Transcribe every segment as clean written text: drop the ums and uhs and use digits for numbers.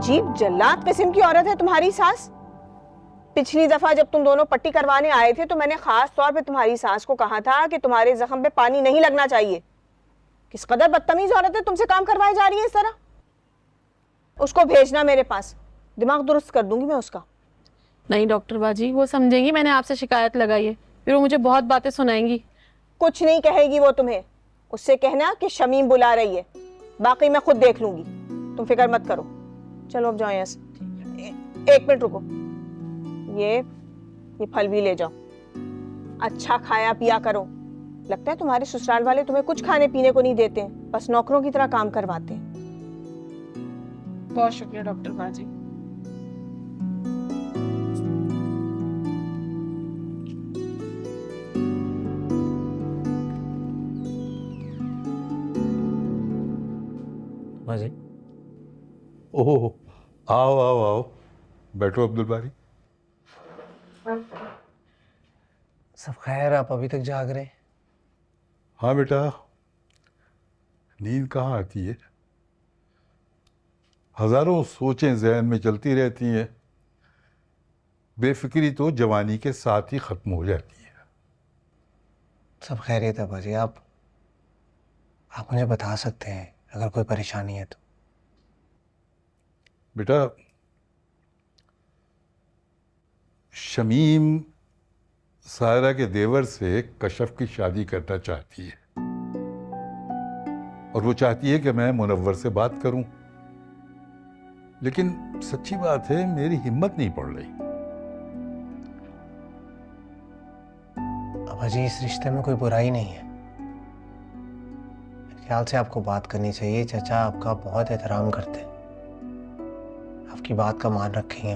अजीब जल्लाद किस्म की औरत है तुम्हारी सास। पिछली दफा जब तुम दोनों पट्टी करवाने आए थे तो मैंने खास तौर पे तुम्हारी सास को कहा था कि तुम्हारे जख्म पे पानी नहीं लगना चाहिए। किस कदर बदतमीज औरत है, तुमसे काम करवाए जा रही है इस तरह। उसको भेजना मेरे पास, दिमाग दुरुस्त कर दूंगी मैं उसका। नहीं डॉक्टर बाजी, वो समझेंगी मैंने आपसे शिकायत लगाई है, फिर वो मुझे बहुत बातें सुनाएंगी। कुछ नहीं कहेगी वो तुम्हें। उससे कहना कि शमीम बुला रही है, बाकी मैं खुद देख लूंगी, तुम फिक्र मत करो। चलो अब जाओ यहाँ से। एक मिनट रुको, ये फल भी ले जाओ। अच्छा खाया पिया करो। लगता है तुम्हारे ससुराल वाले तुम्हें कुछ खाने पीने को नहीं देते हैं, बस नौकरों की तरह काम करवाते हैं। बहुत शुक्रिया डॉक्टर बाजी। बाजी, ओह, आओ आओ आओ, बैठो अब्दुल बारी। सब खैर? आप अभी तक जाग रहे हैं? हाँ बेटा, नींद कहाँ आती है, हजारों सोचें जहन में चलती रहती हैं। बेफिक्री तो जवानी के साथ ही खत्म हो जाती है। सब खैरियत है बाजी। आप मुझे बता सकते हैं अगर कोई परेशानी है तो। बेटा, शमीम सायरा के देवर से कशफ की शादी करना चाहती है और वो चाहती है कि मैं मुनव्वर से बात करूं, लेकिन सच्ची बात है मेरी हिम्मत नहीं पड़ रही। बाजी, इस रिश्ते में कोई बुराई नहीं है। मेरे ख्याल से आपको बात करनी चाहिए। चाचा आपका बहुत एहतराम करते हैं, आपकी बात का मान रखेंगे।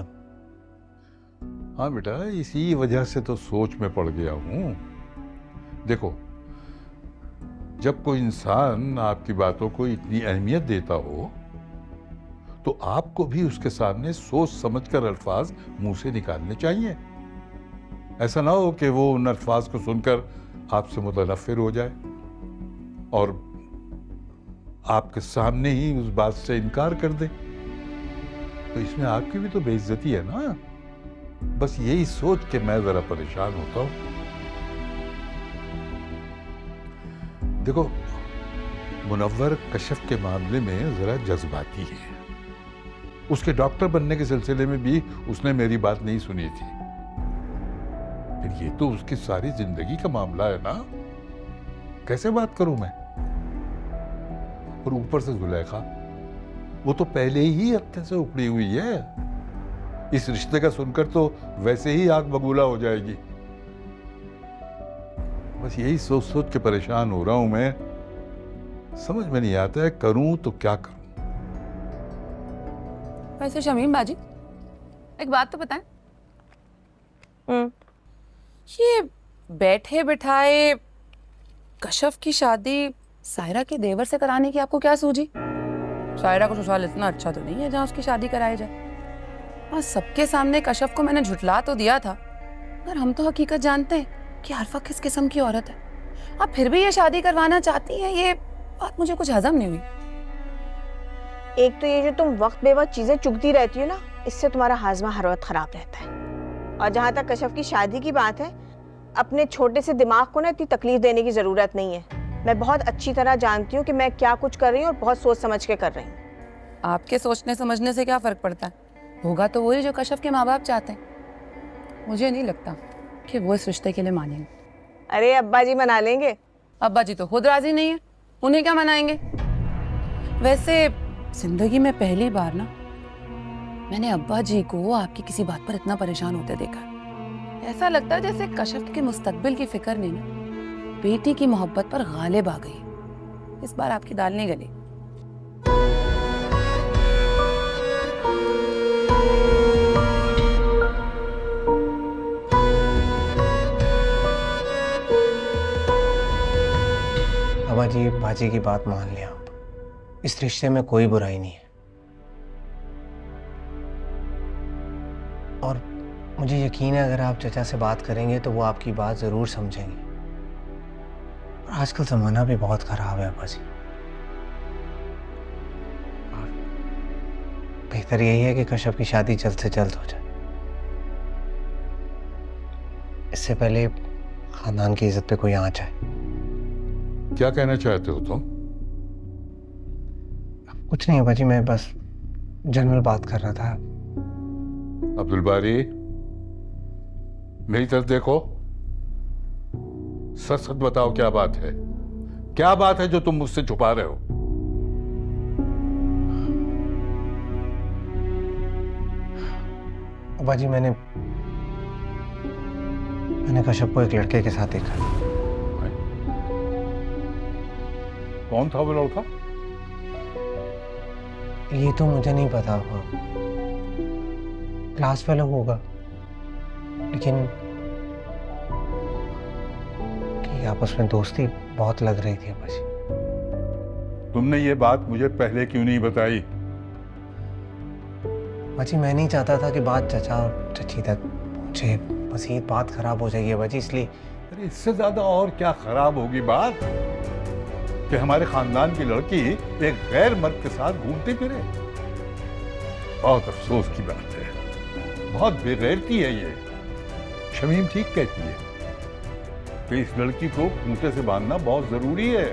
हाँ बेटा, इसी वजह से तो सोच में पड़ गया हूं। देखो, जब कोई इंसान आपकी बातों को इतनी अहमियत देता हो तो आपको भी उसके सामने सोच समझकर अल्फाज मुंह से निकालने चाहिए। ऐसा ना हो कि वो उन अल्फाज को सुनकर आपसे मुतनफ़िर हो जाए और आपके सामने ही उस बात से इनकार कर दे, तो इसमें आपकी भी तो बेइज्जती है ना। बस यही सोच के मैं जरा परेशान होता हूं। देखो, मुनव्वर कशफ के मामले में जरा जज्बाती है। उसके डॉक्टर बनने के सिलसिले में भी उसने मेरी बात नहीं सुनी थी। फिर ये तो उसकी सारी जिंदगी का मामला है ना, कैसे बात करूं मैं। और ऊपर से जुलेखा, वो तो पहले ही हत्थे से उखड़ी हुई है। इस रिश्ते का सुनकर तो वैसे ही आग बबूला हो जाएगी। बस यही सोच सोच के परेशान हो रहा हूं मैं। समझ में नहीं आता है करूं तो क्या करूं। वैसे शमीम बाजी, एक बात तो बताएं, ये बैठे बिठाए कशफ की शादी सायरा के देवर से कराने की आपको क्या सूझी? सायरा को ससुराल इतना अच्छा तो नहीं है जहाँ उसकी शादी कराई जाए। और सबके सामने कशफ को मैंने झुठला तो दिया था, पर हम तो हकीकत जानते हैं कि आरफा किस किस्म की औरत है। अब फिर भी ये शादी करवाना चाहती है, ये बात मुझे कुछ हजम नहीं हुई। एक तो ये जो तुम वक्त बेवक्त चीजें चुगती रहती हो ना, इससे तुम्हारा हाजमा हर वक्त खराब रहता है। और जहां तक कशफ की शादी की बात है, अपने छोटे से दिमाग को ना इतनी तकलीफ देने की जरूरत नहीं है। मैं बहुत अच्छी तरह जानती हूँ कि मैं क्या कुछ कर रही हूँ और बहुत सोच समझ के कर रही हूँ। आपके सोचने समझने से क्या फर्क पड़ता है? होगा तो वही जो कशफ के माँ बाप चाहते हैं। मुझे नहीं लगता कि वो इस रिश्ते के लिए मानेंगे। अरे अब्बा जी मना लेंगे। अब्बा जी तो खुद राजी नहीं है, उन्हें क्या मनाएंगे? वैसे जिंदगी में पहली बार ना मैंने अब्बा जी को आपकी किसी बात पर इतना परेशान होते देखा। ऐसा लगता है जैसे कशफ के मुस्तकबिल की फिक्र ने ना बेटी की मोहब्बत पर गालिब आ गई। इस बार आपकी दाल नहीं गली। बाबा जी, बाजी की बात मान लिया आप। इस रिश्ते में कोई बुराई नहीं है और मुझे यकीन है अगर आप चचा से बात करेंगे तो वो आपकी बात जरूर समझेंगे। और आजकल जमाना भी बहुत खराब है बाजी। बेहतर यही है कि कश्यप की शादी जल्द से जल्द हो जाए, इससे पहले खानदान की इज्जत पे कोई आंच आए। क्या कहना चाहते हो तुम? कुछ नहीं अब्बा जी, मैं बस जनरल बात कर रहा था। अब्दुल बारी, मेरी तरफ देखो, सच सच बताओ, क्या बात है? क्या बात है जो तुम मुझसे छुपा रहे हो? अब्बा जी, मैंने कश्यप को एक लड़के के साथ देखा। कौन था वो लड़का? ये तो मुझे नहीं पता, क्लास फेलो होगा, लेकिन कि आपस में दोस्ती बहुत लग रही थी अब्बा जी। तुमने ये बात मुझे पहले क्यों नहीं बताई? अब्बा जी, मैं नहीं चाहता था कि बात चचा और चची तक पहुंचे, मज़ीद बात खराब हो जाएगी अब्बा जी, इसलिए। अरे इससे ज्यादा और क्या खराब होगी बात कि हमारे खानदान की लड़की एक गैर मर्द के साथ घूमती फिरे। बहुत अफसोस की बात है, बहुत बेगैरती है ये। शमीम ठीक कहती है कि इस लड़की को खूंटे से बांधना बहुत जरूरी है,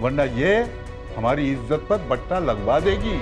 वरना ये हमारी इज्जत पर बट्टा लगवा देगी।